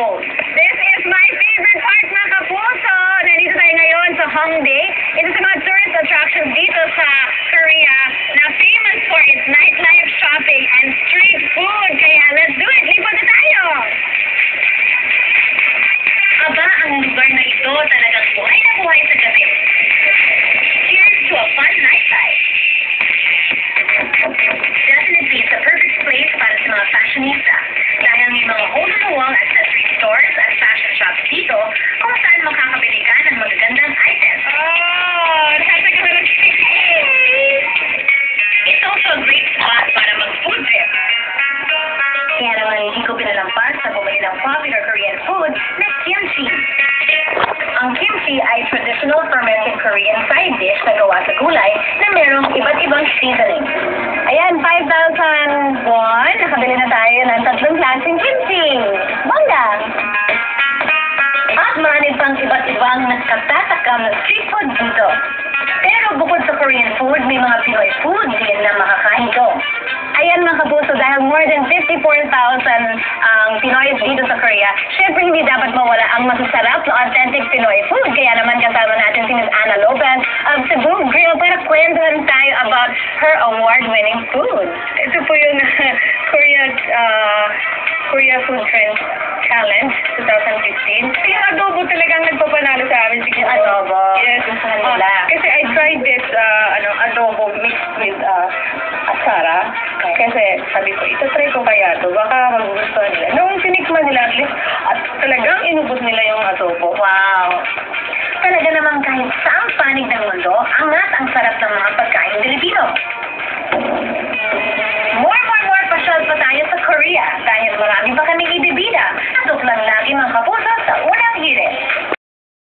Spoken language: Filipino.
gold. This is my favorite part, mga kapuso. Nandito tayo ngayon sa Hongdae. Ito sa mga tourist attractions dito sa Korea na famous for its nightlife, shopping, and street food. Kaya let's do it! Lipat na tayo! Aba, ang lugar na ito talagang buhay na buhay sa gabi. Here's to a fun nightlife. Definitely, it's a perfect place para sa mga fashionista. Dahil may mga hole-in-the-wall accessory stores at fashion shops dito kung saan makakabili ka ng magagandang items. Oh, nakasag ka na ng It's also a great spot para mag-food trip. Kaya naman hindi ko pinalampas na bumili ng popular Korean food na kimchi. Ang kimchi ay traditional fermented Korean side dish na gawa sa gulay na merong iba't ibang seasoning. Ayan, 5,000 won. Nakabili na tayo ng 3 klaseng kimchi. Bongga! At marami pang iba't ibang nakatatakam na street food dito. Pero bukod sa Korean food, may mga Pinoy food din na makakain ko. Ayan mga kapuso, dahil more than 54,000 ang Pinoy dito sa Korea, syempre hindi dapat mawala ang masasarap na authentic Pinoy food. Kaya naman kasama natin si Ms. Anna Lopez of Cebu Grill para kwentuhan tayo about her award-winning food. Ito po yung Korea Food Trend Challenge 2015. Yung adobo talagang nagpapanalo sa amin. Sige, adobo. Yes. Kasi I tried this adobo mixed with atsara. Kasi sabi ko, itatry ko kaya ito. Baka magugustuhan nila. Nung sinikman nila at least, at talagang inubos nila yung adobo. Wow! Talaga namang kahit saang panig ng mundo, angat ang sarap ng mga